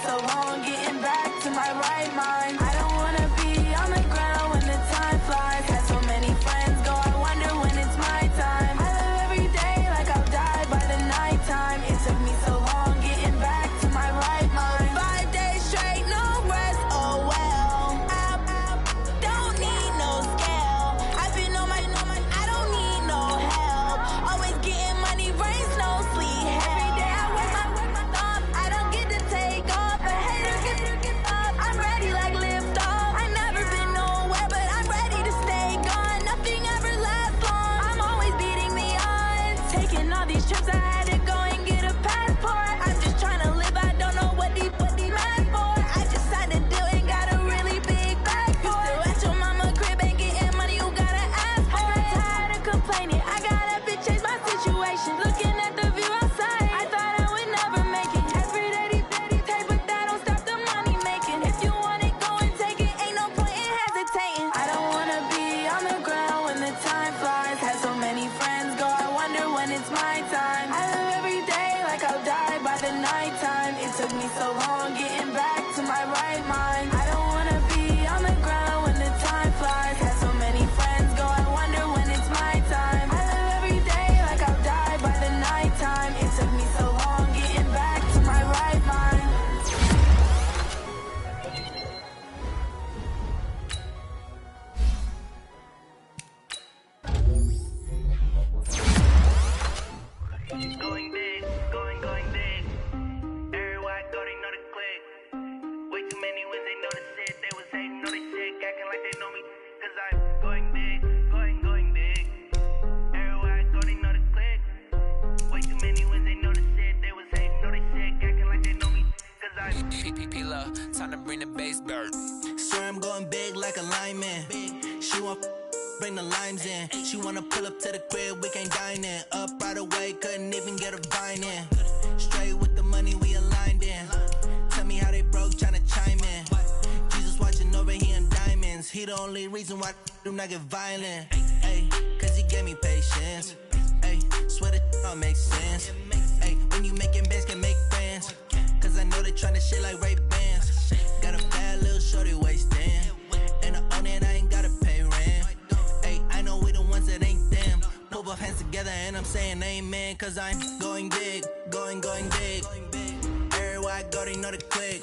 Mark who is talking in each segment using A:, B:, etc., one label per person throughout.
A: so long getting back to my right mind. I don't wanna be on the ground when the time flies. Had so many friends go, I wonder when it's my time. I live every day like I'll die by the nighttime. It took me so long getting back to my right mind. 5 days straight, no rest, oh well. I don't need no scale. I've been on my, I don't need no help. Always getting money, rains, no sleep. Every day I work my thumb, I don't get to take off. A hater get up, I'm ready like lift off. I never been nowhere, but I'm ready to stay gone. Nothing ever lasts long, I'm always beating the odds. Taking all these trips, I had to go and get a passport. I'm just trying to live, I don't know what these mad for. I just had to do it, got a really big bag for it. You still at your mama crib, ain't getting money, you gotta ask for it. I got tired of complaining, I gotta change my situation. Looking at the view outside, I thought I would never make it. Every day they pay, but that don't stop the money making. If you want it, go and take it, ain't no point in hesitating. I don't wanna be on the ground when the time flies. Had so many friends go, I wonder when it's my time. I live every day like I'll die by the nighttime. It took me so long getting back to my right mind. I don't wanna be on the ground when the time flies. Had so many friends go, I wonder when it's my time. I live every day like I'll die by the nighttime. It took me so long getting back to my right mind.
B: Going big, going big. Everywhere I go, they know the click. Way too many wins, they know the shit. They was hating, know they sick, acting like they know me. Cause I'm going big, going big. Everywhere I go, they know the click. Way too many wins, they know the shit. They was hating, know they sick, acting like they know me. Cause I'm
C: P-P-P-Love, time to bring the bass bird.
D: Swear I'm going big like a lineman. She want bring the limes in. She wanna pull up to the crib, we can't dine in. Up right away, couldn't even get a vine in. Straight with the money we aligned in. Tell me how they broke, tryna chime in. Jesus watching over, he in diamonds. He the only reason why do not get violent. Ay, cause he gave me patience. Ay, swear that all makes sense. Ay, when you making bands, can make friends. Cause I know they tryna shit like Ray-Bans. Got a bad little shorty wasting. And I own it, I ain't gotta pay rent. Ay, I know we the ones that ain't them. Put both hands together and I'm saying amen. Cause I'm going big, going big. Everywhere I go, they know the click.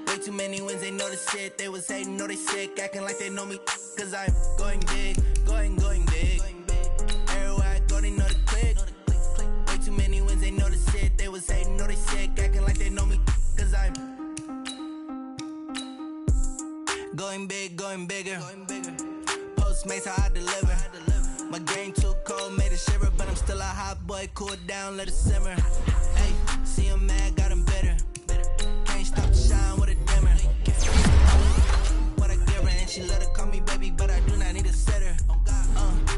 D: Way too many wins, they know the shit. They was hating, know they sick, acting like they know me. Cause I'm going big, going big. Everywhere I go, they know the click. Way too many wins, they know the shit. They was hating, know they sick, acting like they know me. Cause I'm going big, going bigger. Postmates how I deliver. My game too cold, made it shiver, but I'm still a hot boy. Cool down, let it simmer. Hey, see him mad, got him bitter. Can't stop the shine with a dimmer. What I give her, and she let her call me baby, but I do not need a sitter.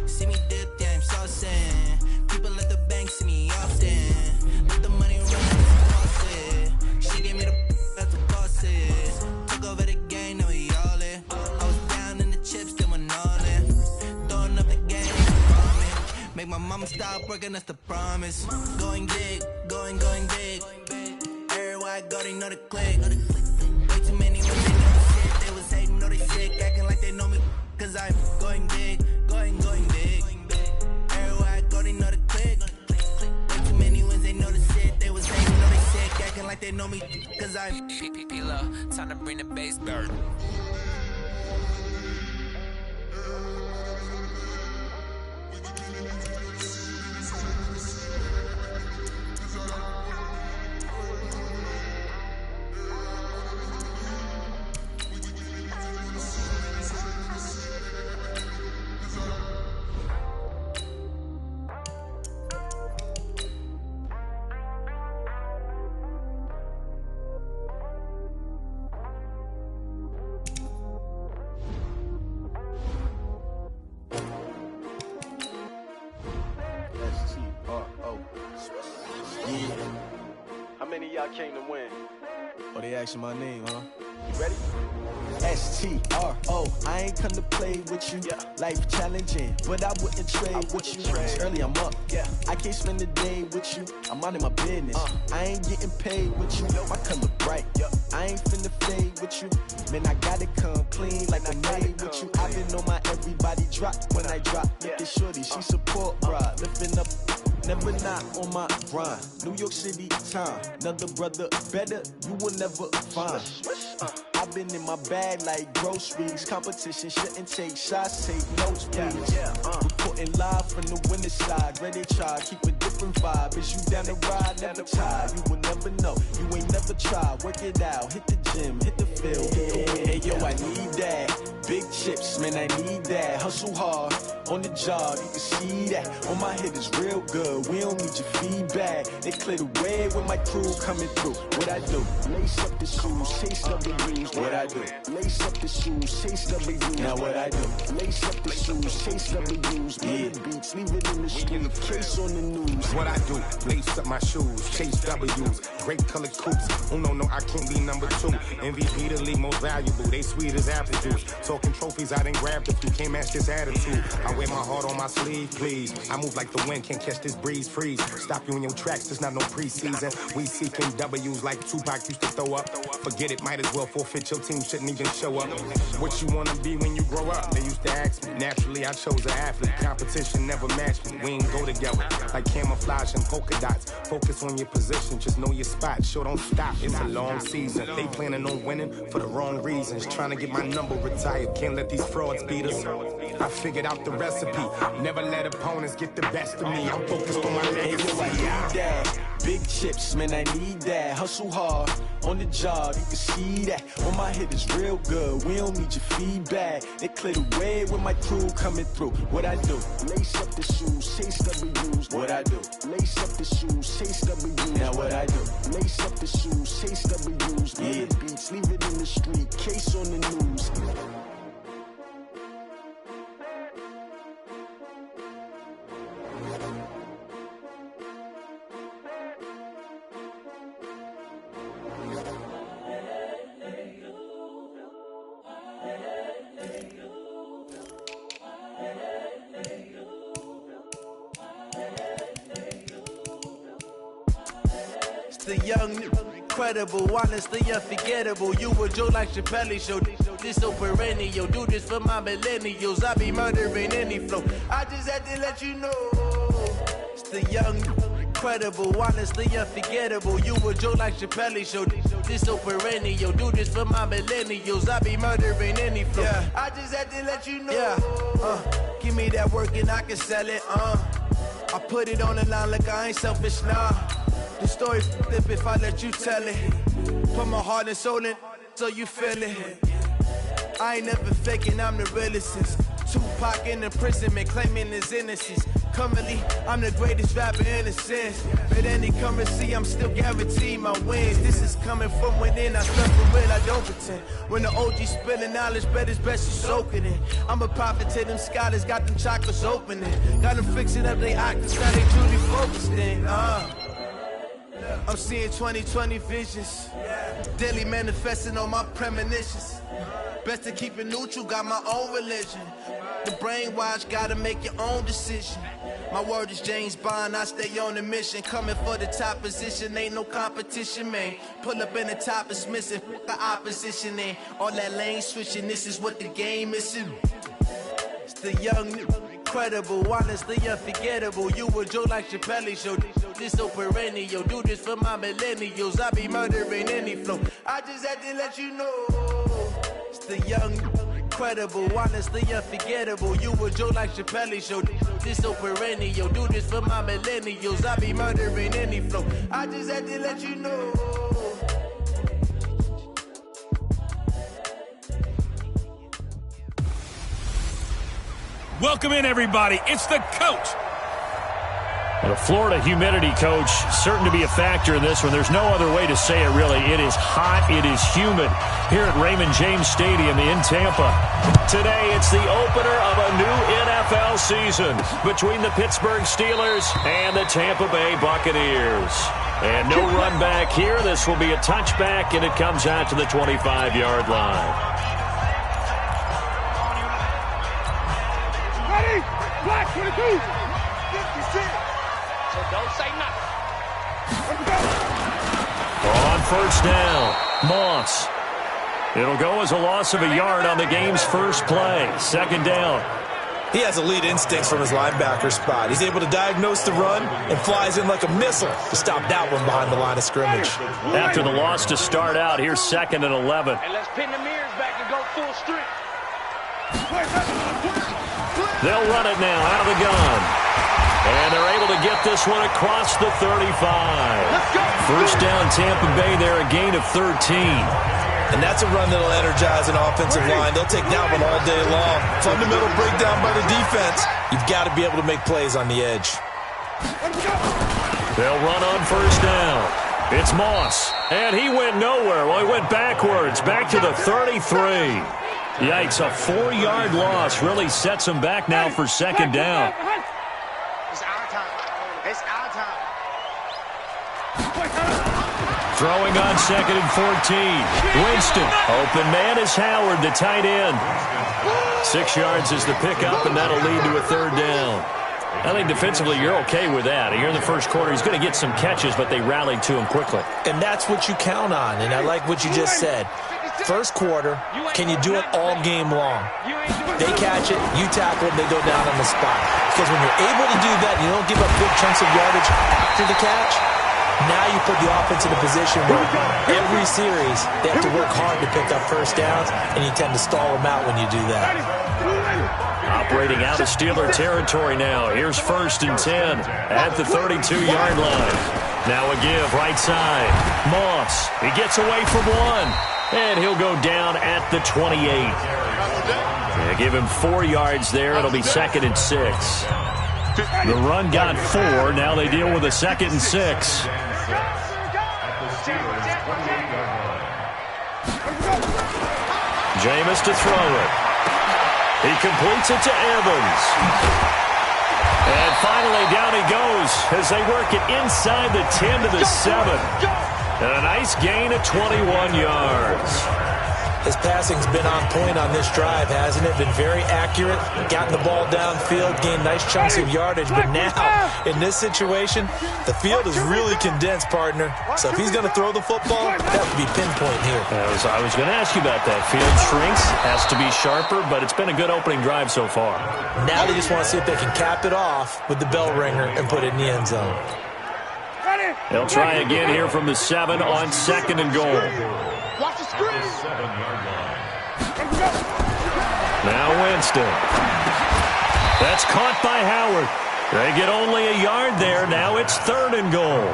D: See me dip, yeah, I'm saucing. People at the bank see me often. Let the money run, she gave me the that's the bosses. Took over the game, now we all in. I was down in the chips, then went all in. Throwing up the game, make my mama stop working, that's the promise. Going big, going big. Everywhere I go, they know the click. Way too many when they know the shit. They was hating, know they sick, acting like they know me. Cause I'm going big, going big. Everywhere I go, they know the click. Way too many wins, they know the shit. They was hating, know they sick, acting like they know me. Cause I'm
C: P-P-P-Love, time to bring the bass bird.
E: How many of y'all came to win?
F: Oh, they asking my name, huh?
E: You ready?
D: S-T-R-O. I ain't come to play with you. Life challenging, but I wouldn't trade with you. It's early, I'm up. I can't spend the day with you. I'm out of my business. I ain't getting paid with you. My color bright. I ain't finna fade with you. Man, I gotta come clean like I'm made with you. I've been on my everybody drop when I drop. Look at shorty, she support ride. Lifting up, never not on my grind. New York City time, another brother better, you will never find. I've been in my bag like groceries. Competition shouldn't take shots, take notes, please. Reporting live from the winter side. Ready to try, keep a different vibe. Is you down the ride, never tired. You will never know, you ain't never tried. Work it out, hit the gym, hit the field, hit the wind. Hey yo, I need that. Big chips, man, I need that. Hustle hard, on the job, you can see that. On my head is real good, we don't need your feedback. They clear the way with my crew coming through. What I do? Lace up the shoes, chase W's. What I do? Lace up the shoes, chase W's. Now what I do? Lace up the shoes, chase W's. Play the beats, leave it in the street, case on the news.
E: What I do? Lace up my shoes, chase W's. Great colored coops. Oh no, I can't be number 2. MVP the league most valuable. They sweet as apple juice. Talking trophies, I didn't grab the few. Can't match this attitude. I wear my heart on my sleeve, please. I move like the wind, can't catch this breeze, freeze. Stop you in your tracks, there's not no preseason. We seeking W's like Tupac used to throw up. Forget it, might as well forfeit. Your team shouldn't even show up. What you wanna be when you grow up? They used to ask me. Naturally, I chose an athlete. Competition never matched me. We ain't go together like camouflage and polka dots. Focus on your position, just know your spot. Sure, don't stop. It's a long season. They planning on winning for the wrong reasons. Trying to get my number retired. Can't let these frauds beat us. I figured out the recipe. Never let opponents get the best of me. I'm focused on my legacy.
D: I need that. Big chips, man, I need that. Hustle hard, on the job, you can see that. On my head is real good, we don't need your feedback. They clear the way with my crew coming through. What I do? Lace up the shoes, chase W's. What I do? Lace up the shoes, chase W's. Now what I do? Lace up the shoes, chase W's. Play the beats, leave it in the street, case on the news.
F: The young, incredible, honestly unforgettable. You a Joe like Chappelle show. This so perennial. Do this for my millennials. I be murdering any flow. I just had to let you know. It's the young, incredible, honestly unforgettable. You a Joe like Chappelle show. This so perennial. Do this for my millennials. I be murdering any flow. I just had to let you know. Give me that work and I can sell it. I put it on the line like I ain't selfish, nah. The story flip if I let you tell it. Put my heart and soul in so you feel it. I ain't never faking, I'm the realest since Tupac in imprisonment, claiming his innocence. Currently, I'm the greatest rapper in a sense. But any currency, I'm still guaranteed my wins. This is coming from within, I stuff for real, I don't pretend. When the OG spilling knowledge, bet it's best you soak it in. I'm a prophet to them scholars, got them chakras opening. Got them fixing up they octaves, now they truly focused in. I'm seeing 2020 visions, daily manifesting on my premonitions. Best to keep it neutral, got my own religion. The brainwash, gotta make your own decision. My word is James Bond, I stay on the mission. Coming for the top position, ain't no competition, man. Pull up in the top is missing, put the opposition in. All that lane switching, this is what the game is. It's the young, incredible, honestly unforgettable. You a Joe like Chappelle show. This so perennial. Do this for my millennials. I be murdering any flow. I just had to let you know. It's the young, incredible, honestly unforgettable. You a Joe like Chappelle show. This so perennial. Do this for my millennials. I be murdering any flow. I just had to let you know.
G: Welcome in, everybody. It's the coach.
H: Well, the Florida humidity, coach, certain to be a factor in this one. There's no other way to say it, really. It is hot. It is humid here at Raymond James Stadium in Tampa. Today, it's the opener of a new NFL season between the Pittsburgh Steelers and the Tampa Bay Buccaneers. And no run back here. This will be a touchback, and it comes out to the 25-yard line.
I: So don't say nothing.
H: On first down, Moss. It'll go as a loss of a yard on the game's first play. Second down.
J: He has elite instincts from his linebacker spot. He's able to diagnose the run and flies in like a missile to stop that one behind the line of scrimmage.
H: After the loss to start out, here's 2nd and 11.
I: And let's pin the mirrors back and go full strength.
H: They'll run it now out of the gun. And they're able to get this one across the 35. First down, Tampa Bay there, a gain of 13.
J: And that's a run that'll energize an offensive line. They'll take that one all day long. Fundamental breakdown by the defense. You've got to be able to make plays on the edge.
H: They'll run on first down. It's Moss. And he went nowhere. Well, he went backwards, back to the 33. Yikes, a 4-yard loss really sets him back now for second down.
I: It's our time. It's our time.
H: Throwing on 2nd and 14. Winston. Open man is Howard, the tight end. 6 yards is the pickup, and that'll lead to a third down. I think defensively you're okay with that. Here in the first quarter, he's going to get some catches, but they rallied to him quickly.
J: And that's what you count on, and I like what you just said. First quarter, can you do it all game long? They catch it, you tackle it, they go down on the spot. Because when you're able to do that, you don't give up big chunks of yardage after the catch. Now you put the offense in a position where every series they have to work hard to pick up first downs, and you tend to stall them out when you do that.
H: Operating out of Steeler territory now. Here's 1st and 10 at the 32-yard line. Now a give right side. Moss. He gets away from one, and he'll go down at the 28. Yeah, give him 4 yards there. It'll be 2nd and 6. The run got 4. Now they deal with a 2nd and 6. Jameis to throw it. He completes it to Evans. And finally down he goes as they work it inside the 10 to the 7. And a nice gain of 21 yards.
J: His passing's been on point on this drive, hasn't it? Been very accurate, gotten the ball downfield, gained nice chunks of yardage. But now, in this situation, the field is really condensed, partner. So if he's going to throw the football, that would be pinpoint here.
H: I was going to ask you about that. Field shrinks, has to be sharper, but it's been a good opening drive so far.
J: Now they just want to see if they can cap it off with the bell ringer and put it in the end zone.
H: They'll try again here from the 7 on 2nd and goal.
I: Watch the screen.
H: Now Winston. That's caught by Howard. They get only a yard there. Now it's 3rd and goal.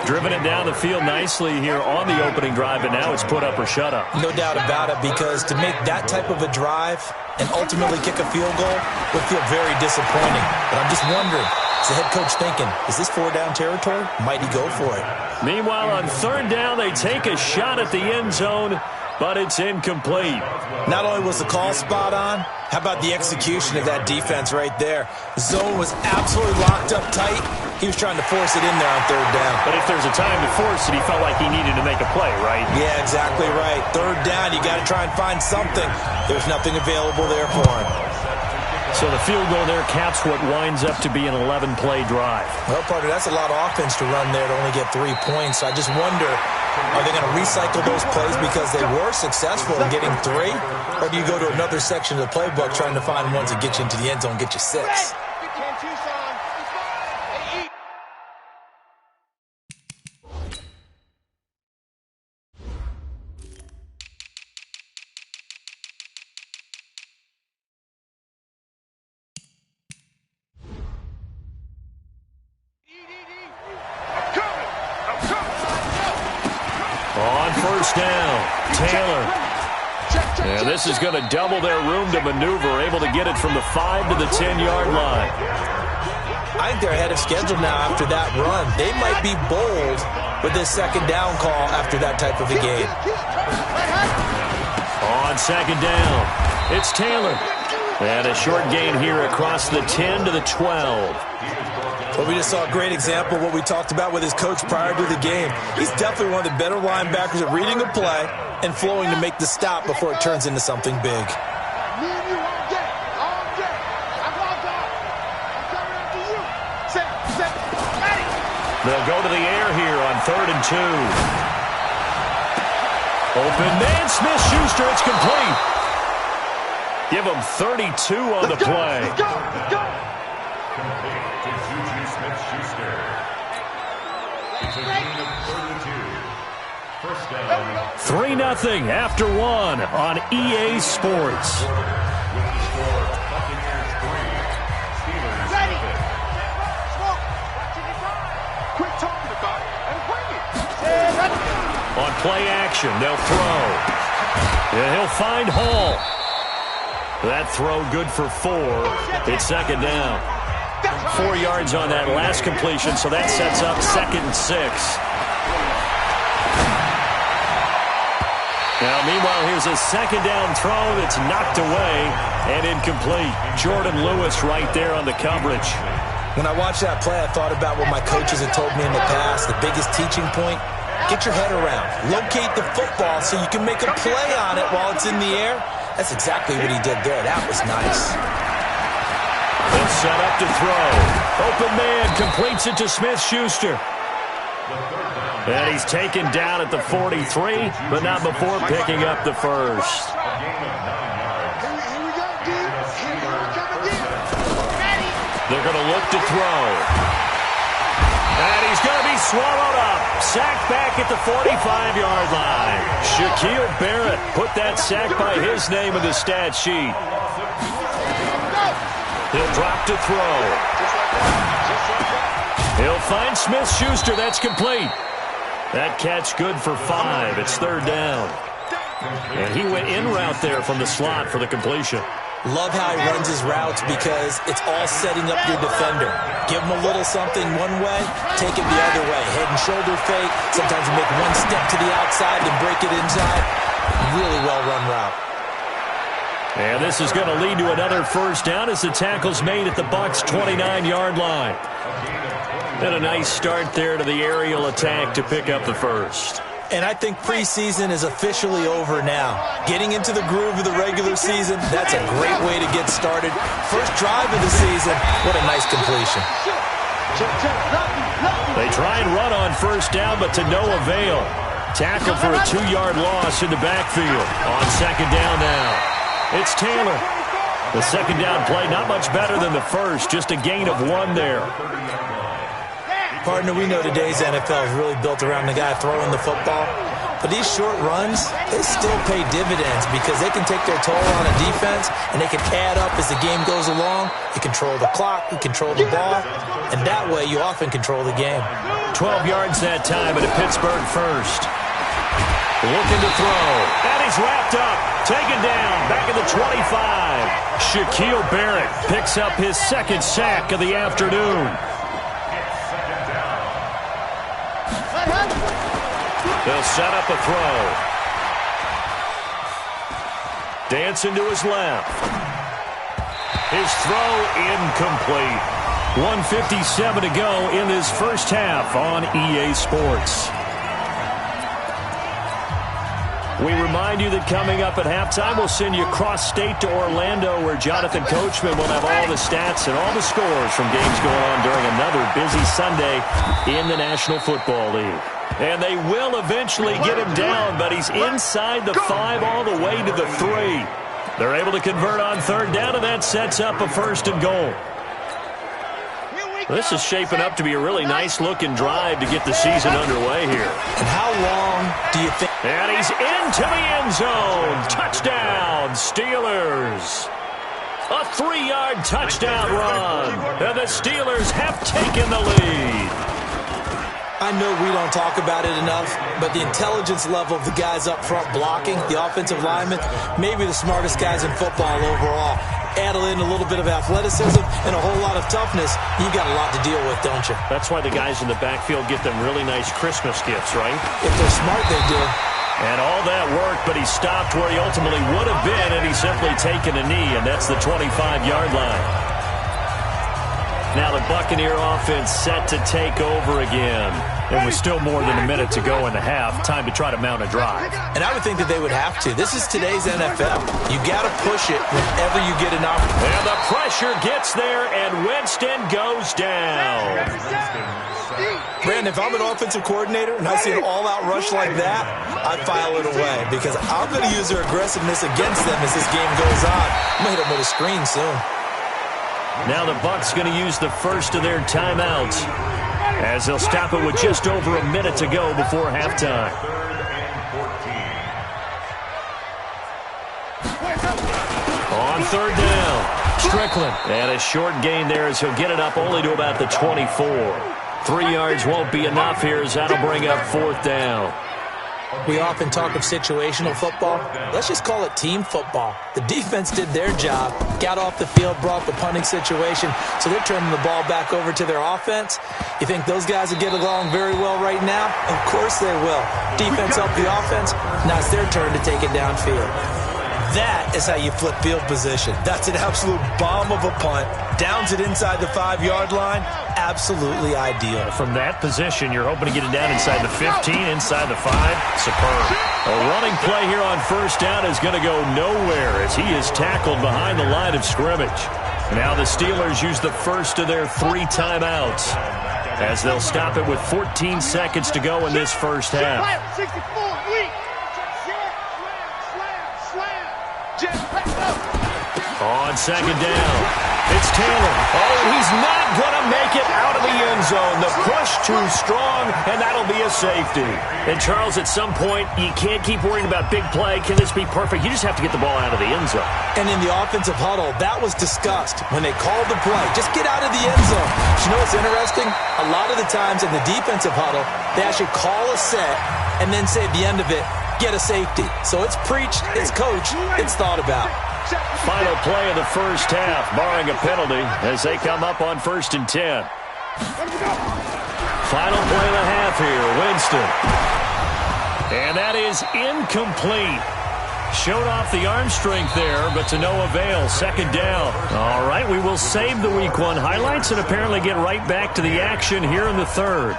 H: Driven it down the field nicely here on the opening drive, and now it's put up or shut up.
J: No doubt about it, because to make that type of a drive and ultimately kick a field goal would feel very disappointing. But I'm just wondering, is the head coach thinking, is this 4-down territory? Might he go for it?
H: Meanwhile, on 3rd down, they take a shot at the end zone, but it's incomplete.
J: Not only was the call spot on, how about the execution of that defense right there? The zone was absolutely locked up tight. He was trying to force it in there on 3rd down.
H: But if there's a time to force it, he felt like he needed to make a play, right?
J: Yeah, exactly right. 3rd down, you got to try and find something. There's nothing available there for him.
H: So the field goal there caps what winds up to be an 11-play drive.
J: Well, partner, that's a lot of offense to run there to only get 3 points. So I just wonder, are they going to recycle those plays because they were successful in getting 3? Or do you go to another section of the playbook trying to find ones that get you into the end zone, get you 6?
H: On first down, Taylor. And this is going to double their room to maneuver, able to get it from the 5 to the 10-yard line.
J: I think they're ahead of schedule now after that run. They might be bold with this 2nd down call after that type of a game.
H: On 2nd down, it's Taylor. And a short gain here across the 10 to the 12.
J: Well, we just saw a great example of what we talked about with his coach prior to the game. He's definitely one of the better linebackers at reading a play and flowing to make the stop before it turns into something big.
H: They'll go to the air here on 3rd and 2. Open man, Smith-Schuster, it's complete. Give him 32 on the play.
I: Let's go.
H: 3-0 after 1 on EA Sports.
I: Ready. Smoke. Quit talking about it and bring it.
H: On play action, they'll throw. And he'll find Hall. That throw good for 4. It's 2nd down. 4 yards on that last completion, so that sets up 2nd and 6. Now, meanwhile, here's a 2nd down throw that's knocked away and incomplete. Jordan Lewis right there on the coverage.
J: When I watched that play, I thought about what my coaches had told me in the past. The biggest teaching point, get your head around. Locate the football so you can make a play on it while it's in the air. That's exactly what he did there. That was nice.
H: They'll set up to throw. Open man completes it to Smith-Schuster. And he's taken down at the 43, but not before picking up the first. They're going to look to throw. And he's going to be swallowed up. Sacked back at the 45-yard line. Shaquille Barrett put that sack by his name in the stat sheet. He'll drop to throw. He'll find Smith-Schuster. That's complete. That catch good for 5. It's 3rd down. And he went in route there from the slot for the completion.
J: Love how he runs his routes because it's all setting up your defender. Give him a little something one way, take it the other way. Head and shoulder fake. Sometimes you make one step to the outside and break it inside. Really well-run route.
H: And this is going to lead to another 1st down as the tackle's made at the Bucs' 29-yard line. And a nice start there to the aerial attack to pick up the first.
J: And I think preseason is officially over now. Getting into the groove of the regular season, that's a great way to get started. First drive of the season, what a nice completion.
H: They try and run on 1st down, but to no avail. Tackle for a 2-yard loss in the backfield. On 2nd down now. It's Taylor. The 2nd down play, not much better than the first, just a gain of 1 there.
J: Partner, we know today's NFL is really built around the guy throwing the football. But these short runs, they still pay dividends because they can take their toll on a defense and they can add up as the game goes along. You control the clock, you control the ball, and that way you often control the game.
H: 12 yards that time at a Pittsburgh first. Looking to throw. And he's wrapped up. Taken down. Back at the 25. Shaquille Barrett picks up his 2nd sack of the afternoon. They'll set up a throw. Dancing to his left. His throw incomplete. 1:57 to go in this first half on EA Sports. We remind you that coming up at halftime, we'll send you cross-state to Orlando, where Jonathan Coachman will have all the stats and all the scores from games going on during another busy Sunday in the National Football League. And they will eventually get him down, but he's inside the 5 all the way to the 3. They're able to convert on 3rd down, and that sets up a 1st and goal. This is shaping up to be a really nice-looking drive to get the season underway here.
J: And how long do you think?
H: And he's into the end zone. Touchdown, Steelers. A 3-yard touchdown run. And the Steelers have taken the lead.
J: I know we don't talk about it enough, but the intelligence level of the guys up front blocking, the offensive linemen, maybe the smartest guys in football overall. Add in a little bit of athleticism and a whole lot of toughness, you got a lot to deal with, don't you?
H: That's why the guys in the backfield get them really nice Christmas gifts, right?
J: If they're smart, they do.
H: And all that work, but he stopped where he ultimately would have been, and he's simply taken a knee, and that's the 25-yard line. Now the Buccaneer offense set to take over again. And with still more than a minute to go in the half, time to try to mount a drive.
J: And I would think that they would have to. This is today's NFL. You got to push it whenever you get an opportunity.
H: And the pressure gets there, and Winston goes down.
J: Brandon, if I'm an offensive coordinator and I see an all-out rush like that, I file it away because I'm going to use their aggressiveness against them as this game goes on. I'm going to hit them with a screen soon.
H: Now the Bucs going to use the first of their timeouts as they'll stop it with just over a minute to go before halftime. On third down, Strickland. And a short gain there as he'll get it up only to about the 24. 3 yards won't be enough here as that'll bring up fourth down.
J: We often talk of situational football. Let's just call it team football. The defense did their job, got off the field, brought the punting situation, so they're turning the ball back over to their offense. You think those guys will get along very well right now? Of course they will. Defense helped the offense. Now it's their turn to take it downfield. That is how you flip field position. That's an absolute bomb of a punt. Downs it inside the 5-yard line. Absolutely ideal.
H: From that position, you're hoping to get it down inside the 15, inside the 5. Superb. A running play here on first down is going to go nowhere as he is tackled behind the line of scrimmage. Now the Steelers use the first of their 3 timeouts as they'll stop it with 14 seconds to go in this first half. On second down, it's Taylor. Oh, he's not going to make it out of the end zone. The push too strong, and that'll be a safety. And, Charles, at some point, you can't keep worrying about big play. Can this be perfect? You just have to get the ball out of the end zone.
J: And in the offensive huddle, that was discussed when they called the play. Just get out of the end zone. But you know what's interesting? A lot of the times in the defensive huddle, they actually call a set and then say at the end of it, get a safety. So it's preached, it's coached, it's thought about.
H: Final play of the first half, barring a penalty, as they come up on 1st and 10. Final play of the half here, Winston. And that is incomplete. Showed off the arm strength there, but to no avail. Second down. All right, we will save the Week 1 highlights and apparently get right back to the action here in the third.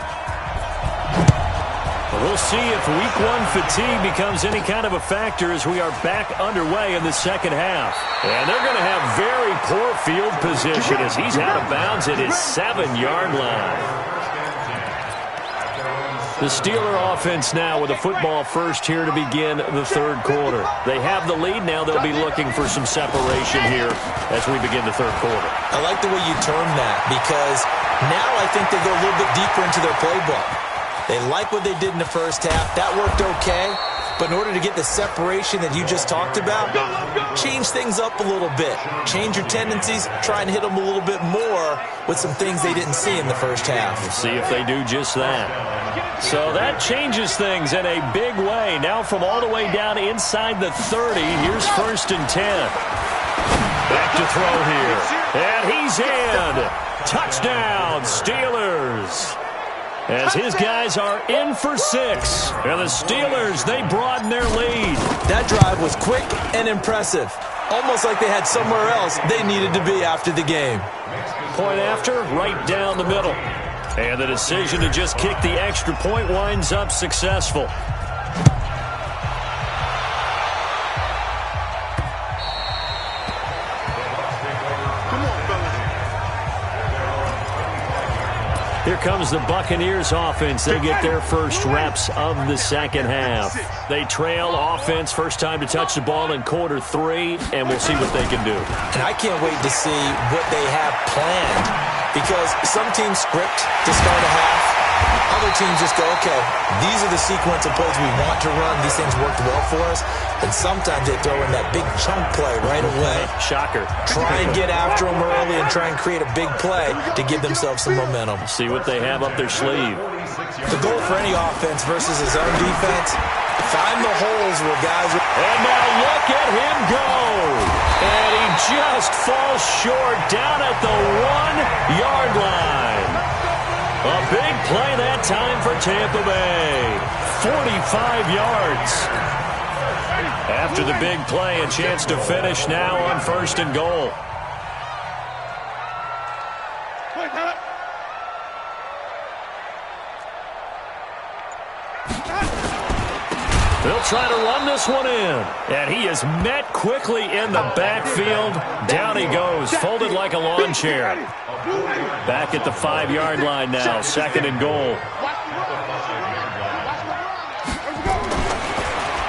H: We'll see if Week 1 fatigue becomes any kind of a factor as we are back underway in the second half. And they're going to have very poor field position as he's out of bounds at his 7-yard line. The Steeler offense now with a football first here to begin the third quarter. They have the lead. Now they'll be looking for some separation here as we begin the third quarter.
J: I like the way you term that because now I think they go a little bit deeper into their playbook. They like what they did in the first half. That worked okay. But in order to get the separation that you just talked about, change things up a little bit. Change your tendencies. Try and hit them a little bit more with some things they didn't see in the first half.
H: We'll see if they do just that. So that changes things in a big way. Now from all the way down inside the 30, here's 1st and 10. Back to throw here. And he's in. Touchdown, Steelers. As his guys are in for 6. And the Steelers, they broaden their lead.
J: That drive was quick and impressive. Almost like they had somewhere else they needed to be after the game.
H: Point after, right down the middle. And the decision to just kick the extra point winds up successful. Here comes the Buccaneers offense. They get their first reps of the second half. They trail offense first time to touch the ball in quarter 3, and we'll see what they can do.
J: And I can't wait to see what they have planned because some teams script to start a half. Other teams just go, okay, these are the sequence of plays we want to run. These things worked well for us. And sometimes they throw in that big chunk play right away.
H: Shocker.
J: Try and get after them early and try and create a big play to give themselves some momentum.
H: See what they have up their sleeve.
J: The goal for any offense versus his own defense, find the holes where guys are.
H: And now look at him go. And he just falls short down at the 1-yard line. A big play that time for Tampa Bay. 45 yards. After the big play, a chance to finish now on 1st and goal. They'll try to run this one in. And he is met quickly in the backfield. Down he goes, folded like a lawn chair. Back at the 5-yard line now, 2nd and goal.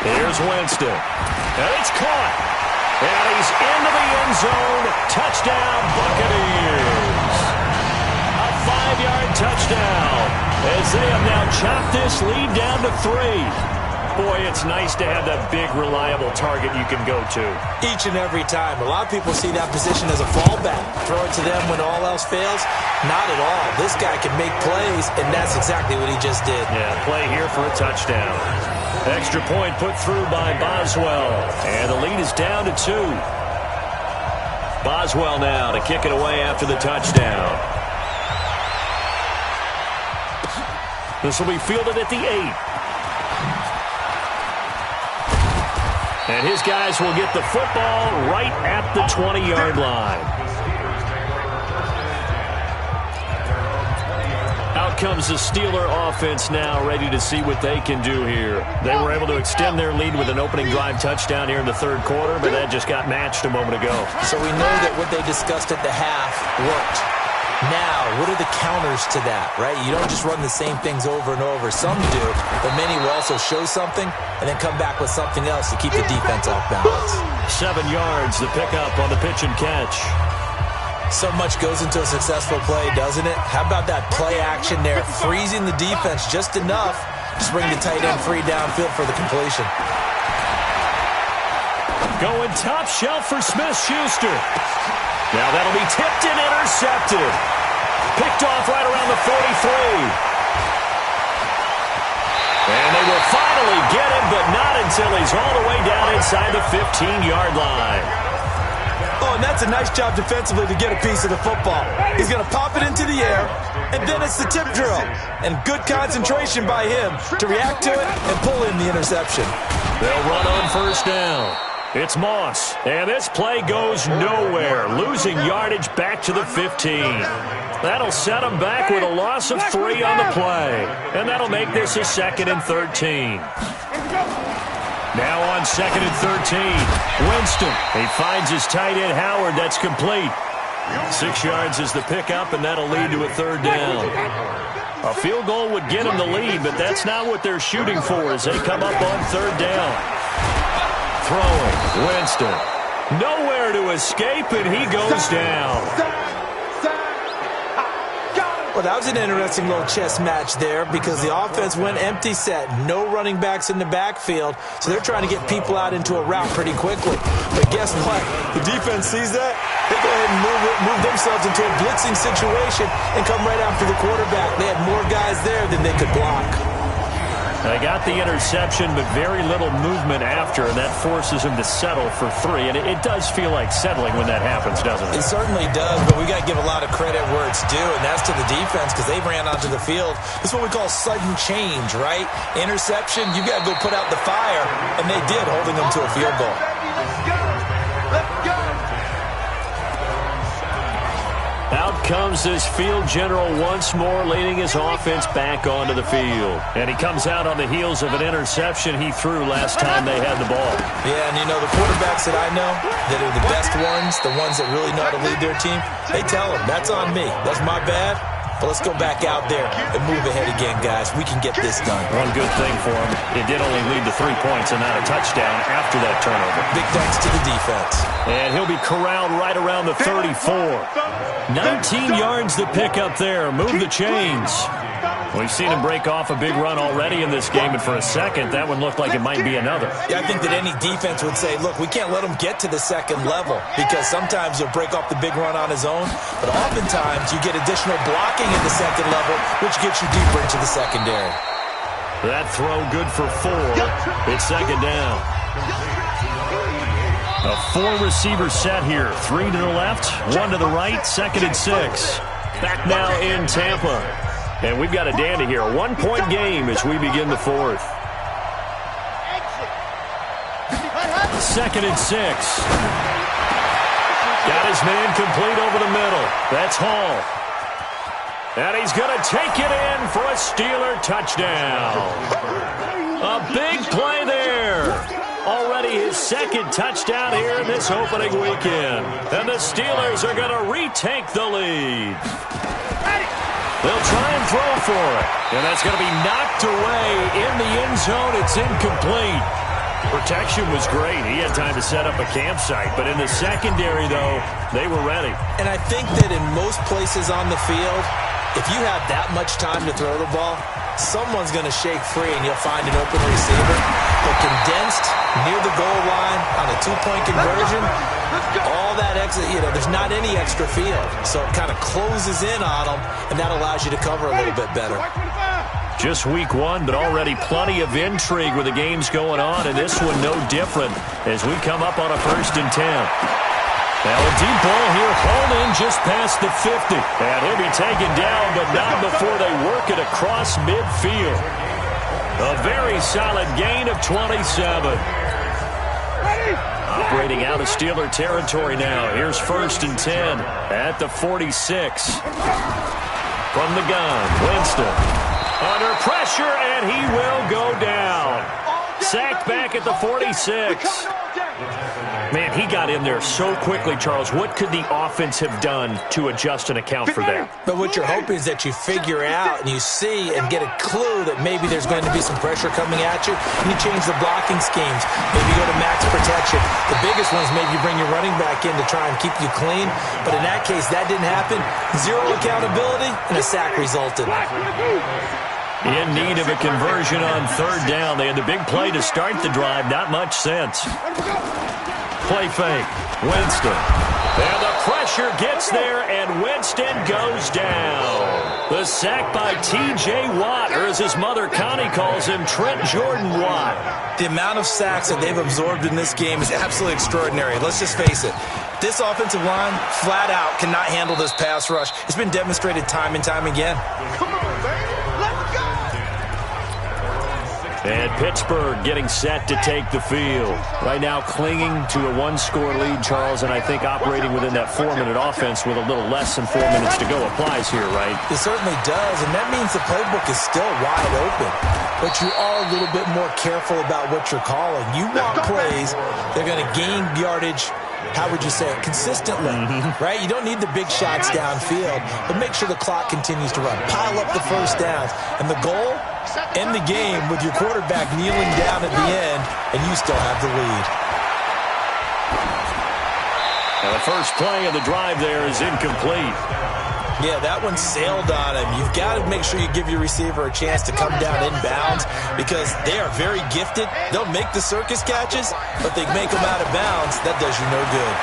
H: Here's Winston. And it's caught. And he's into the end zone. Touchdown, Buccaneers. A 5-yard touchdown as they have now chopped this lead down to 3. Boy, it's nice to have that big, reliable target you can go to.
J: Each and every time. A lot of people see that position as a fallback. Throw it to them when all else fails. Not at all. This guy can make plays, and that's exactly what he just did.
H: Yeah, play here for a touchdown. Extra point put through by Boswell. And the lead is down to 2. Boswell now to kick it away after the touchdown. This will be fielded at the 8. And his guys will get the football right at the 20-yard line. Out comes the Steeler offense now, ready to see what they can do here. They were able to extend their lead with an opening drive touchdown here in the 3rd quarter, but that just got matched a moment ago.
J: So we know that what they discussed at the half worked. Now, what are the counters to that, right? You don't just run the same things over and over. Some do, but many will also show something and then come back with something else to keep the defense off balance.
H: 7 yards, the pickup on the pitch and catch.
J: So much goes into a successful play, doesn't it? How about that play action there, freezing the defense just enough to bring the tight end free downfield for the completion.
H: Going top shelf for Smith-Schuster. Now that'll be tipped and intercepted. Picked off right around the 43. And they will finally get him, but not until he's all the way down inside the 15-yard line.
J: Oh, and that's a nice job defensively to get a piece of the football. He's going to pop it into the air, and then it's the tip drill. And good concentration by him to react to it and pull in the interception.
H: They'll run on 1st down. It's Moss, and this play goes nowhere, losing yardage back to the 15. That'll set him back with a loss of 3 on the play, and that'll make this a 2nd and 13. Now on 2nd and 13, Winston. He finds his tight end, Howard. That's complete. 6 yards is the pickup, and that'll lead to a 3rd down. A field goal would get him the lead, but that's not what they're shooting for as they come up on 3rd down. Throwing, Winston. Nowhere to escape, and he goes down.
J: Well, that was an interesting little chess match there because the offense went empty set. No running backs in the backfield, so they're trying to get people out into a route pretty quickly. But guess what? The defense sees that. They go ahead and move themselves into a blitzing situation and come right after the quarterback. They had more guys there than they could block.
H: They got the interception, but very little movement after, and that forces him to settle for 3. And it does feel like settling when that happens, doesn't it?
J: It certainly does, but we got to give a lot of credit where it's due, and that's to the defense because they ran onto the field. This is what we call sudden change, right? Interception, you got to go put out the fire, and they did, holding them to a field goal.
H: Out comes this field general once more, leading his offense back onto the field. And he comes out on the heels of an interception he threw last time they had the ball.
J: Yeah, and you know, the quarterbacks that I know that are the best ones, the ones that really know how to lead their team, they tell them, that's on me. That's my bad. But let's go back out there and move ahead again, guys. We can get this done.
H: One good thing for him, it did only lead to 3 points and not a touchdown after that turnover.
J: Big thanks to the defense.
H: And he'll be corralled right around the 34. 19 yards to pick up there. Move the chains. We've seen him break off a big run already in this game, and for a second, that one looked like it might be another.
J: Yeah, I think that any defense would say, look, we can't let him get to the 2nd level because sometimes he'll break off the big run on his own, but oftentimes you get additional blocking at the 2nd level, which gets you deeper into the secondary.
H: That throw good for 4. It's 2nd down. A 4-receiver set here. 3 to the left, 1 to the right, 2nd and 6. Back now in Tampa. And we've got a dandy here. A 1-point game as we begin the 4th. 2nd and 6. Got his man complete over the middle. That's Hall. And he's going to take it in for a Steeler touchdown. A big play there. Already his second touchdown here in this opening weekend. And the Steelers are going to retake the lead. They'll try and throw for it. And that's going to be knocked away in the end zone. It's incomplete. Protection was great. He had time to set up a campsite. But in the secondary, though, they were ready.
J: And I think that in most places on the field, if you have that much time to throw the ball, someone's going to shake free and you'll find an open receiver. But condensed near the goal line on a two-point conversion, all that extra, there's not any extra field. So it kind of closes in on them, and that allows you to cover a little bit better.
H: Just week one, but already plenty of intrigue with the games going on, and this one no different as we come up on a 1st and 10. Now a deep ball here, hauled in just past the 50. And he'll be taken down, but not before they work it across midfield. A very solid gain of 27. Operating out of Steeler territory now. Here's 1st and 10 at the 46. From the gun, Winston. Under pressure, and he will go down. Sacked back at the 46. Man, he got in there so quickly, Charles. What could the offense have done to adjust and account for that?
J: But what you're hoping is that you figure out and you see and get a clue that maybe there's going to be some pressure coming at you, and you change the blocking schemes. Maybe you go to max protection. The biggest one is maybe you bring your running back in to try and keep you clean. But in that case, that didn't happen. Zero accountability, and a sack resulted.
H: In need of a conversion on 3rd down. They had the big play to start the drive. Not much sense. Play fake. Winston. And the pressure gets there, and Winston goes down. The sack by T.J. Watt, or as his mother Connie calls him, Trent Jordan Watt.
J: The amount of sacks that they've absorbed in this game is absolutely extraordinary. Let's just face it. This offensive line, flat out, cannot handle this pass rush. It's been demonstrated time and time again.
I: Come on, baby. Let's go.
H: And Pittsburgh getting set to take the field. Right now clinging to a 1-score lead, Charles, and I think operating within that 4-minute offense with a little less than 4 minutes to go applies here, right?
J: It certainly does, and that means the playbook is still wide open. But you are a little bit more careful about what you're calling. You want plays, they're going to gain yardage, how would you say it, consistently, right? You don't need the big shots downfield, but make sure the clock continues to run. Pile up the first downs. And the goal, end the game with your quarterback kneeling down at the end, and you still have the lead.
H: And the first play of the drive there is incomplete.
J: Yeah, that one sailed on him. You've got to make sure you give your receiver a chance to come down inbounds because they are very gifted. They'll make the circus catches, but they make them out of bounds. That does you no good.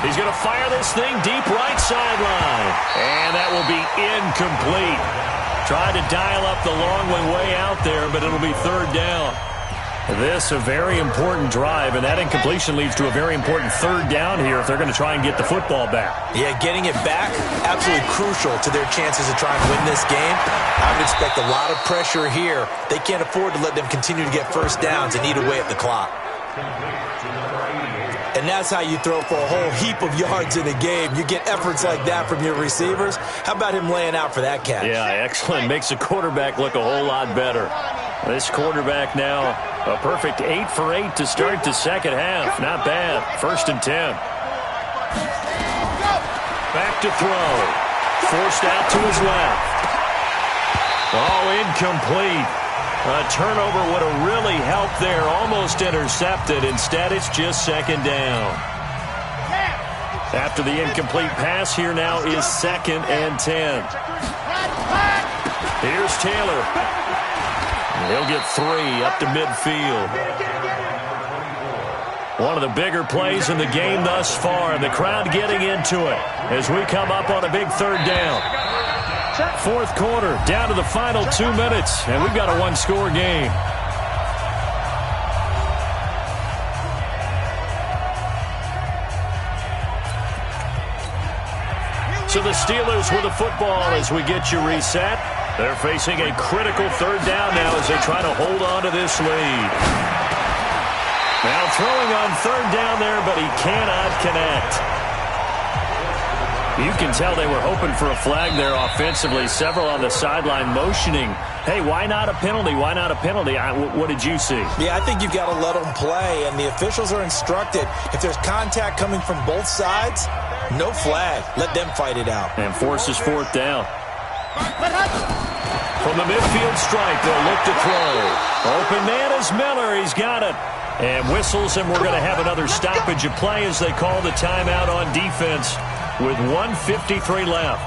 H: He's going to fire this thing deep right sideline. And that will be incomplete. Tried to dial up the long one way out there, but it'll be 3rd down. This a very important drive, and that incompletion leads to a very important 3rd down here if they're going to try and get the football back.
J: Yeah, getting it back, absolutely crucial to their chances of trying to win this game. I would expect a lot of pressure here. They can't afford to let them continue to get first downs and eat away at the clock. And that's how you throw for a whole heap of yards in a game. You get efforts like that from your receivers. How about him laying out for that catch?
H: Yeah, excellent. Makes the quarterback look a whole lot better. This quarterback now, a perfect 8 for 8 to start the second half. Not bad. 1st and 10. Back to throw. Forced out to his left. Oh, incomplete. A turnover would have really helped there. Almost intercepted. Instead, it's just 2nd down. After the incomplete pass, here now is 2nd and 10. Here's Taylor. He'll get 3 up to midfield. One of the bigger plays in the game thus far, and the crowd getting into it as we come up on a big 3rd down. 4th quarter, down to the final 2 minutes, and we've got a 1-score game. So the Steelers with the football as we get you reset. They're facing a critical 3rd down now as they try to hold on to this lead. Now throwing on 3rd down there, but he cannot connect. You can tell they were hoping for a flag there offensively. Several on the sideline motioning, hey, why not a penalty? Why not a penalty? What did you see?
J: Yeah, I think you've got to let them play, and the officials are instructed. If there's contact coming from both sides, no flag. Let them fight it out.
H: And forces fourth down. From the midfield stripe, they'll look to throw. Open man is Miller. He's got it. And whistles, and we're going to have another stoppage of play as they call the timeout on defense with 1:53 left.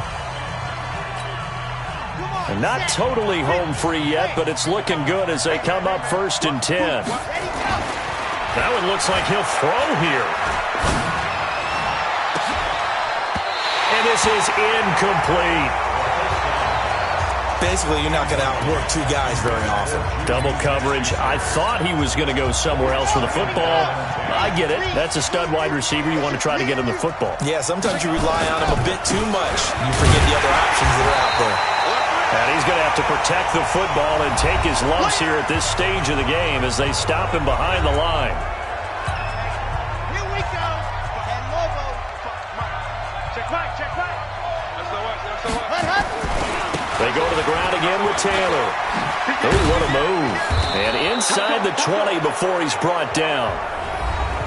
H: And not totally home free yet, but it's looking good as they come up 1st and 10. That one looks like he'll throw here. And this is incomplete.
J: Basically, you're not going to outwork two guys very often.
H: Double coverage. I thought he was going to go somewhere else for the football. I get it. That's a stud wide receiver. You want to try to get him the football.
J: Yeah, sometimes you rely on him a bit too much. You forget the other options that are out there.
H: And he's going to have to protect the football and take his lumps here at this stage of the game as they stop him behind the line.
I: Here we go. And Lobo. Check right, check right. That's the work, that's the work.
H: They go to the ground again with Taylor. Oh, what a move. And inside the 20 before he's brought down.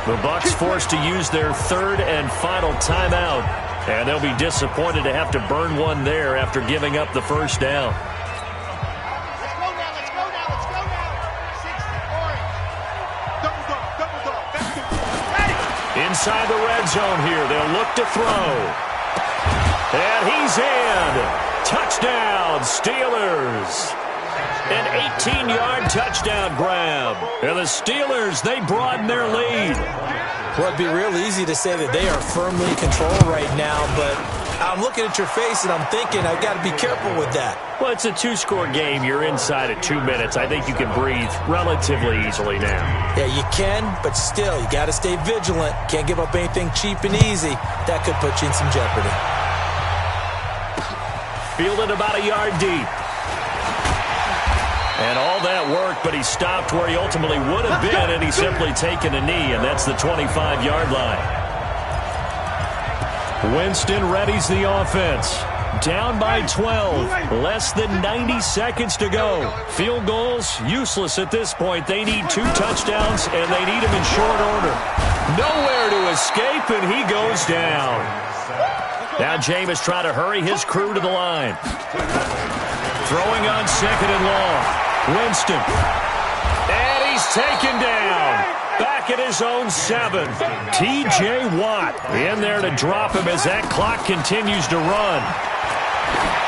H: The Bucs forced to use their 3rd and final timeout. And they'll be disappointed to have to burn one there after giving up the first down.
I: Let's go now, let's go now, let's go now. 60, orange. Double dog.
H: Inside the red zone here. They'll look to throw. And he's in. Touchdown, Steelers. An 18-yard touchdown grab. And the Steelers, they broaden their lead.
J: Well, it'd be real easy to say that they are firmly in control right now, but I'm looking at your face and I'm thinking I've got to be careful with that.
H: Well, it's a 2-score game. You're inside at 2 minutes. I think you can breathe relatively easily now.
J: Yeah, you can, but still, you got to stay vigilant. Can't give up anything cheap and easy. That could put you in some jeopardy.
H: Fielded about a yard deep. And all that work, but he stopped where he ultimately would have been, and he's simply taken a knee, and that's the 25-yard line. Winston readies the offense. Down by 12. Less than 90 seconds to go. Field goals, useless at this point. They need 2 touchdowns, and they need them in short order. Nowhere to escape, and he goes down. Now Jameis trying to hurry his crew to the line. Throwing on 2nd and long. Winston. And he's taken down. Back at his own 7. T.J. Watt in there to drop him as that clock continues to run.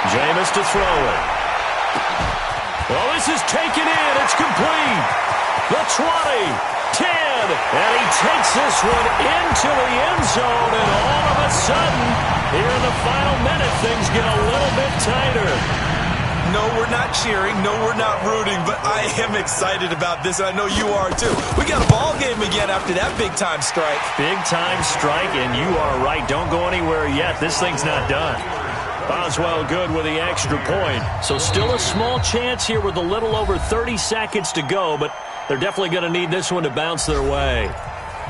H: Jameis to throw it. Well, this is taken in. It's complete. The 20. 10, and he takes this one into the end zone, and all of a sudden, here in the final minute, things get a little bit tighter.
J: No, we're not cheering. No, we're not rooting, but I am excited about this, and I know you are too. We got a ball game again after that big-time strike.
H: Big-time strike, and you are right. Don't go anywhere yet. This thing's not done. Boswell good with the extra point. So still a small chance here with a little over 30 seconds to go, but they're definitely going to need this one to bounce their way.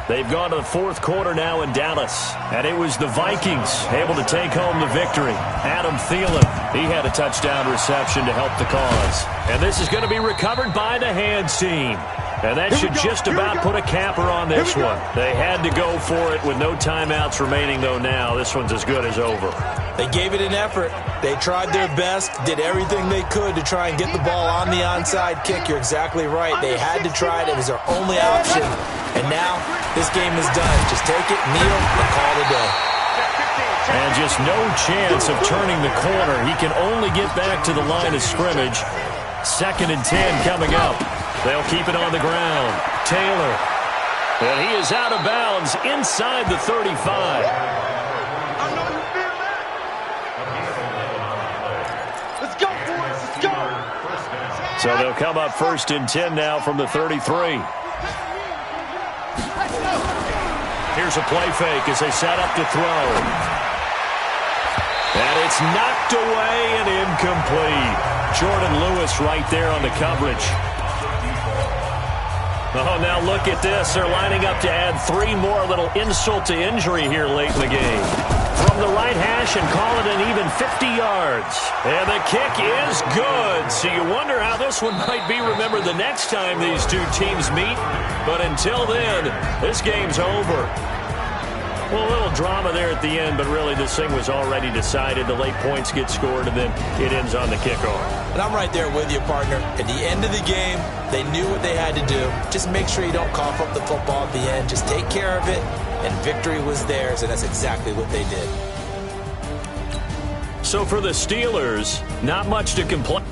H: They've gone to the 4th quarter now in Dallas, and it was the Vikings able to take home the victory. Adam Thielen, he had a touchdown reception to help the cause. And this is going to be recovered by the Hands team. And that should just about put a capper on this one. They had to go for it with no timeouts remaining, though now. This one's as good as over.
J: They gave it an effort. They tried their best, did everything they could to try and get the ball on the onside kick. You're exactly right. They had to try it. It was their only option. And now this game is done. Just take it, kneel, and call it a day.
H: And just no chance of turning the corner. He can only get back to the line of scrimmage. 2nd and 10 coming up. They'll keep it on the ground. Taylor. And he is out of bounds inside the 35.
I: Let's go, boys. Let's go.
H: So they'll come up 1st and 10 now from the 33. Here's a play fake as they set up to throw. And it's knocked away and incomplete. Jordan Lewis right there on the coverage. Oh, now look at this. They're lining up to add 3 more, little insult to injury here late in the game. from the right hash and call it an even 50 yards. And the kick is good. So you wonder how this one might be remembered the next time these two teams meet. But until then, this game's over. Well, a little drama there at the end, but really this thing was already decided. The late points get scored, and then it ends on the kickoff.
J: And I'm right there with you, partner. At the end of the game, they knew what they had to do. Just make sure you don't cough up the football at the end. Just take care of it, and victory was theirs, and that's exactly what they did.
H: So for the Steelers, not much to complain.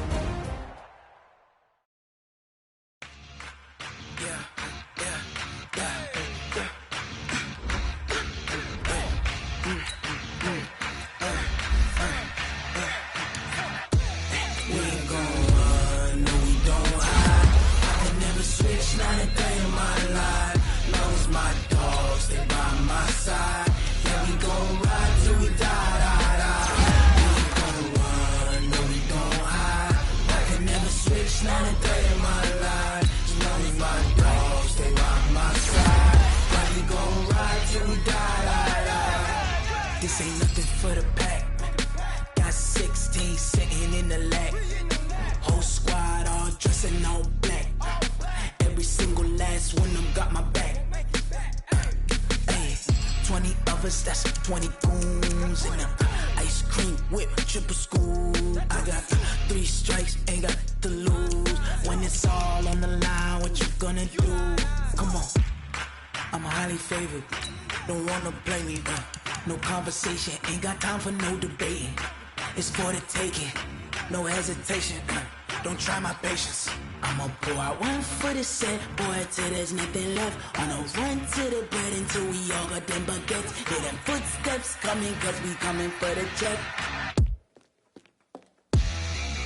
K: This ain't nothing for the pack. Got 16 sitting in the lap. Whole squad all dressing all black. Every single last one of them got my back. Hey, 20 of us, that's 20 goons in them. Ice cream whip, triple school. I got 3 strikes, ain't got to lose. When it's all on the line, what you gonna do? Come on, I'm highly favored. Don't wanna blame me, no conversation, ain't got time for no debating. It's for the taking, no hesitation. Don't try my patience. I'ma pour out one for the set, boy, till there's nothing left. On a run to the bread until we all got them baguettes. Hear them footsteps coming, cause we coming for the check.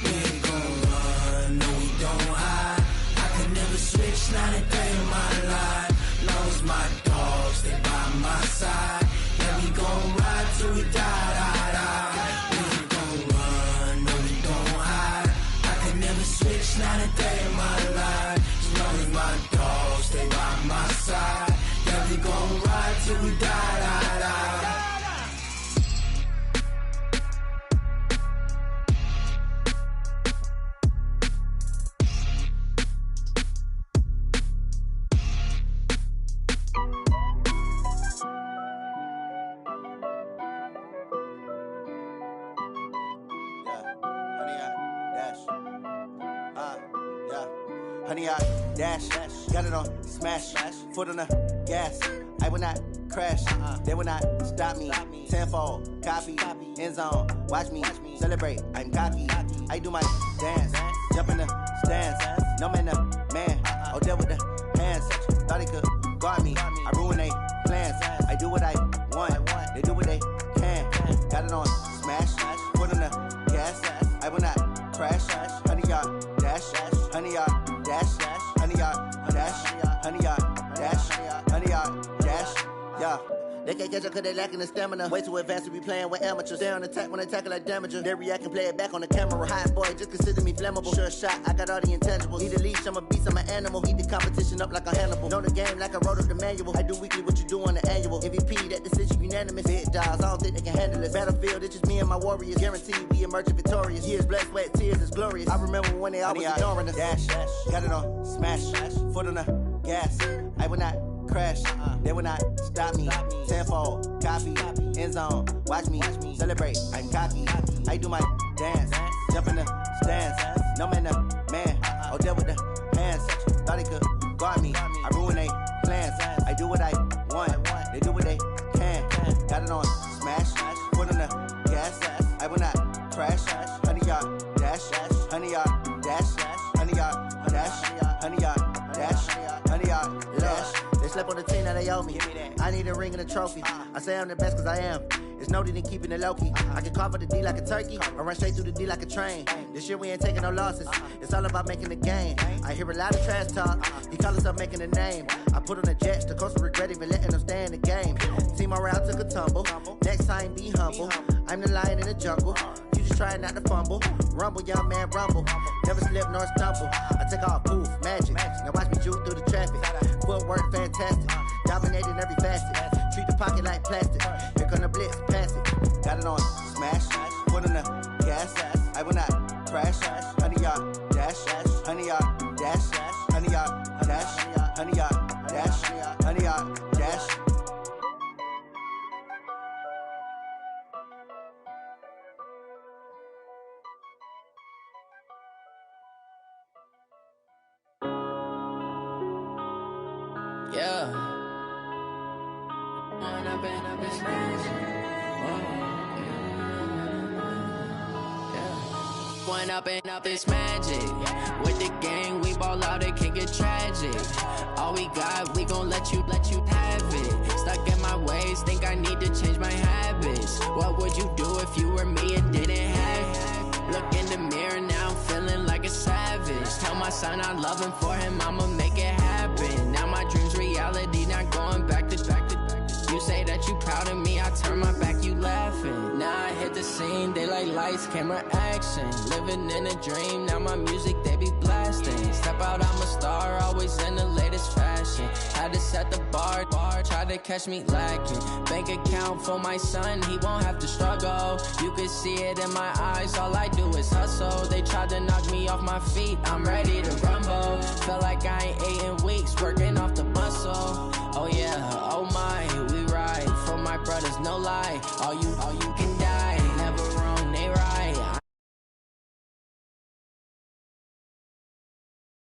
K: We ain't gon' run, no we don't hide. I can never switch, not a day in my life. Long as my dogs, they by my side. Yeah, we gon' ride till we die, die, die. We ain't gon' run, no we don't hide. I can never switch, not a day in my life. As long as my dogs stay by my side. Yeah, we gon' ride till we die, die, die.
L: Honey, I dash, got it on smash, foot on the gas. I will not crash, they will not stop me. Tenfold, copy, end zone, watch me celebrate. I'm cocky, I do my dance, jump in the stands. No man, the man, oh there with the hands. Thought he could guard me, I ruin they plans. I do what I want, they do what they can. Got it on smash, foot on the gas. I will not crash, honey, y'all dash, honey, y'all dash, honey, y'all dash, honey, y'all dash, honey, y'all dash, yeah. They can't catch up cause they lacking the stamina. Way too advanced to be playing with amateurs. They on attack when they tackle like damager. They react and play it back on the camera. Hot boy, just consider me flammable. Sure shot, I got all the intangibles. Need a leash, I'm a beast, I'm an animal. Eat the competition up like a Hannibal. Know the game like I wrote up the manual. I do weekly what you do on the annual. MVP, that decision unanimous. Big dogs, I don't think they can handle this. Battlefield, it's just me and my warriors. Guaranteed we emerge victorious. Years, blood, sweat, tears, it's glorious. I remember when they always ignoring us. Dash, got it on smash, foot on the gas. I will not crash, they will not stop me. Tenfold, copy, end zone, watch me celebrate. I'm cocky, I do my dance, jump in the stands. No man, the man, oh there with the hands. Thought he could guard me, I ruin they plans. I do what I want, they do what they can. Got it on smash, foot on the gas. I will not crash, honey, y'all dash, honey, y'all dash, honey, y'all dash, honey, y'all dash, honey, y'all dash. They slept on the team, now they owe me. I need a ring and a trophy. I say I'm the best cause I am. It's no need in keeping it low-key. I can carve up the D like a turkey, or run straight through the D like a train. This year we ain't taking no losses. It's all about making the game. I hear a lot of trash talk. He call himself making a name. I put on the Jets, the coach will regret even letting them stay in the game. Team morale took a tumble. Next time be humble. I'm the lion in the jungle. You just trying not to fumble. Rumble, young man, rumble. Never slip nor stumble. I take off, poof, magic. Now watch me juke through the traffic. Footwork fantastic. Dominating every facet. Treat the pocket like plastic. Here come the blitz, pass it. 100 yard dash, 100 yard dash.
M: Yeah. One up and up is magic. With the gang, we ball out, it can get tragic. All we got, we gon' let you have it. Stuck in my ways, think I need to change my habits. What would you do if you were me and didn't have it? Look in the mirror, now I'm feeling like a savage. Tell my son I love him, for him I'ma make it happen. Now my dream's reality, not going back to. You say that you proud of me, I turn my back, you laughing. Now I hit the scene, they like lights, camera, action. Living in a dream, now my music, they be blasting. Step out, I'm a star, always in the latest fashion. Had to set the bar, try to catch me lacking. Bank account for my son, he won't have to struggle. You can see it in my eyes, all I do is hustle. They tried to knock me off my feet, I'm ready to rumble. Felt like I ain't ate in weeks, working off the muscle. Oh yeah, oh my, we ride for my brothers, no lie. All you can